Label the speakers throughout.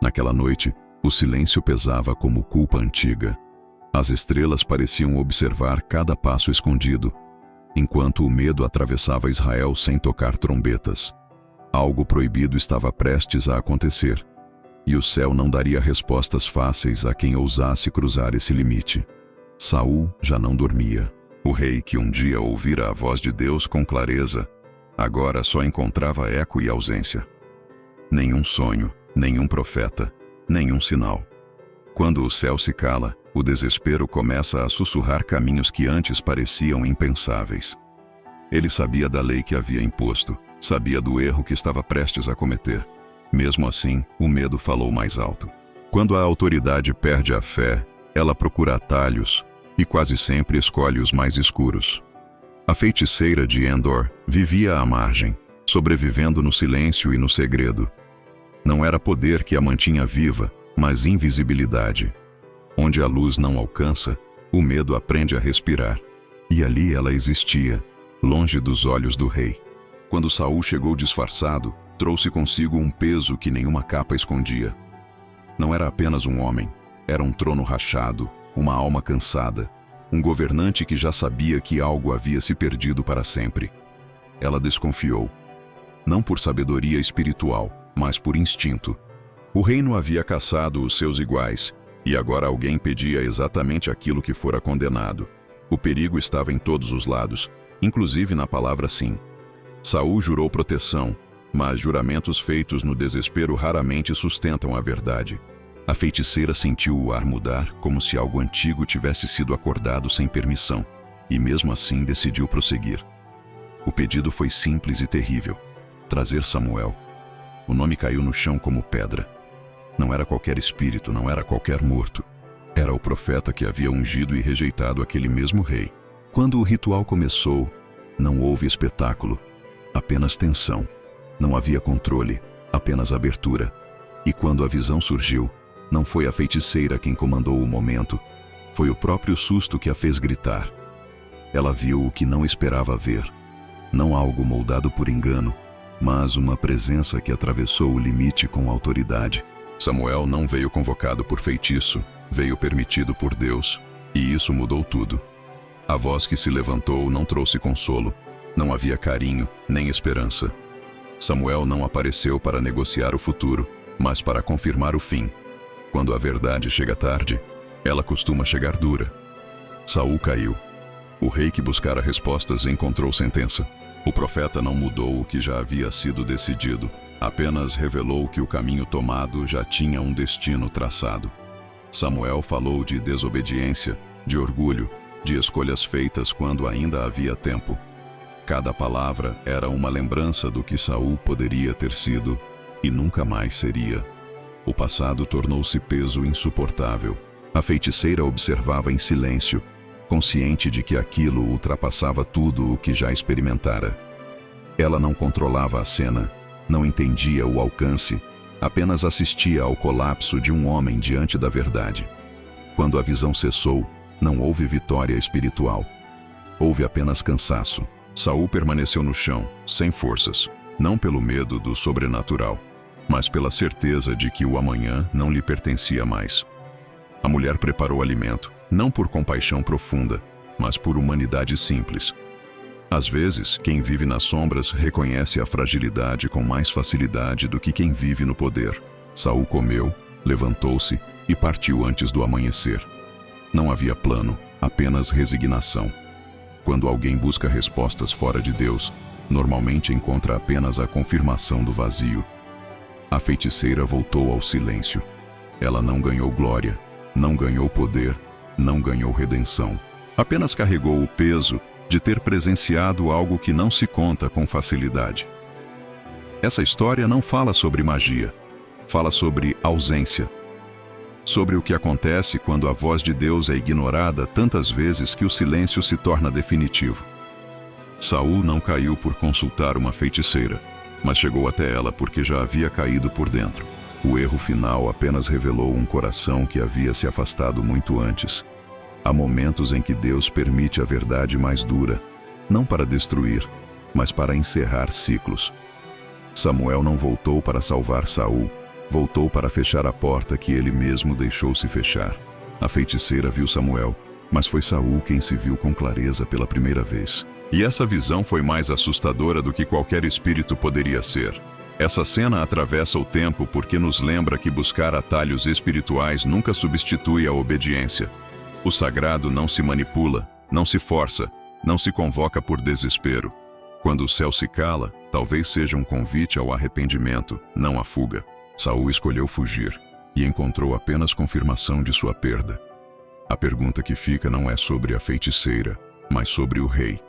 Speaker 1: Naquela noite, o silêncio pesava como culpa antiga. As estrelas pareciam observar cada passo escondido, enquanto o medo atravessava Israel sem tocar trombetas. Algo proibido estava prestes a acontecer, e o céu não daria respostas fáceis a quem ousasse cruzar esse limite. Saul já não dormia. O rei que um dia ouvira a voz de Deus com clareza, agora só encontrava eco e ausência. Nenhum sonho, nenhum profeta, nenhum sinal. Quando o céu se cala, o desespero começa a sussurrar caminhos que antes pareciam impensáveis. Ele sabia da lei que havia imposto, sabia do erro que estava prestes a cometer. Mesmo assim, o medo falou mais alto. Quando a autoridade perde a fé, ela procura atalhos e quase sempre escolhe os mais escuros. A feiticeira de Endor vivia à margem, sobrevivendo no silêncio e no segredo. Não era poder que a mantinha viva, mas invisibilidade. Onde a luz não alcança, o medo aprende a respirar. E ali ela existia, longe dos olhos do rei. Quando Saul chegou disfarçado, trouxe consigo um peso que nenhuma capa escondia. Não era apenas um homem, era um trono rachado, uma alma cansada, um governante que já sabia que algo havia se perdido para sempre. Ela desconfiou, não por sabedoria espiritual, mas por instinto. O reino havia caçado os seus iguais, e agora alguém pedia exatamente aquilo que fora condenado. O perigo estava em todos os lados, inclusive na palavra sim. Saul jurou proteção, mas juramentos feitos no desespero raramente sustentam a verdade. A feiticeira sentiu o ar mudar, como se algo antigo tivesse sido acordado sem permissão, e mesmo assim decidiu prosseguir. O pedido foi simples e terrível: trazer Samuel. O nome caiu no chão como pedra. Não era qualquer espírito, não era qualquer morto. Era o profeta que havia ungido e rejeitado aquele mesmo rei. Quando o ritual começou, não houve espetáculo, apenas tensão. Não havia controle, apenas abertura. E quando a visão surgiu, não foi a feiticeira quem comandou o momento, foi o próprio susto que a fez gritar. Ela viu o que não esperava ver. Não algo moldado por engano, mas uma presença que atravessou o limite com autoridade. Samuel não veio convocado por feitiço, veio permitido por Deus, e isso mudou tudo. A voz que se levantou não trouxe consolo, não havia carinho, nem esperança. Samuel não apareceu para negociar o futuro, mas para confirmar o fim. Quando a verdade chega tarde, ela costuma chegar dura. Saul caiu. O rei que buscara respostas encontrou sentença. O profeta não mudou o que já havia sido decidido, apenas revelou que o caminho tomado já tinha um destino traçado. Samuel falou de desobediência, de orgulho, de escolhas feitas quando ainda havia tempo. Cada palavra era uma lembrança do que Saul poderia ter sido e nunca mais seria. O passado tornou-se peso insuportável. A feiticeira observava em silêncio, consciente de que aquilo ultrapassava tudo o que já experimentara. Ela não controlava a cena, não entendia o alcance, apenas assistia ao colapso de um homem diante da verdade. Quando a visão cessou, não houve vitória espiritual. Houve apenas cansaço. Saul permaneceu no chão, sem forças, não pelo medo do sobrenatural, mas pela certeza de que o amanhã não lhe pertencia mais. A mulher preparou alimento, não por compaixão profunda, mas por humanidade simples. Às vezes, quem vive nas sombras reconhece a fragilidade com mais facilidade do que quem vive no poder. Saul comeu, levantou-se e partiu antes do amanhecer. Não havia plano, apenas resignação. Quando alguém busca respostas fora de Deus, normalmente encontra apenas a confirmação do vazio. A feiticeira voltou ao silêncio. Ela não ganhou glória, não ganhou poder, não ganhou redenção. Apenas carregou o peso de ter presenciado algo que não se conta com facilidade. Essa história não fala sobre magia, fala sobre ausência. Sobre o que acontece quando a voz de Deus é ignorada tantas vezes que o silêncio se torna definitivo. Saul não caiu por consultar uma feiticeira, mas chegou até ela porque já havia caído por dentro. O erro final apenas revelou um coração que havia se afastado muito antes. Há momentos em que Deus permite a verdade mais dura, não para destruir, mas para encerrar ciclos. Samuel não voltou para salvar Saul, Voltou para fechar a porta que ele mesmo deixou-se fechar. A feiticeira viu Samuel, mas foi Saul quem se viu com clareza pela primeira vez. E essa visão foi mais assustadora do que qualquer espírito poderia ser. Essa cena atravessa o tempo porque nos lembra que buscar atalhos espirituais nunca substitui a obediência. O sagrado não se manipula, não se força, não se convoca por desespero. Quando o céu se cala, talvez seja um convite ao arrependimento, não à fuga. Saul escolheu fugir e encontrou apenas confirmação de sua perda. A pergunta que fica não é sobre a feiticeira, mas sobre o rei.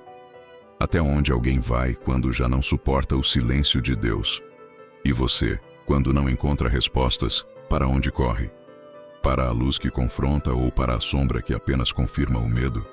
Speaker 1: Até onde alguém vai quando já não suporta o silêncio de Deus? E você, quando não encontra respostas, para onde corre? Para a luz que confronta ou para a sombra que apenas confirma o medo?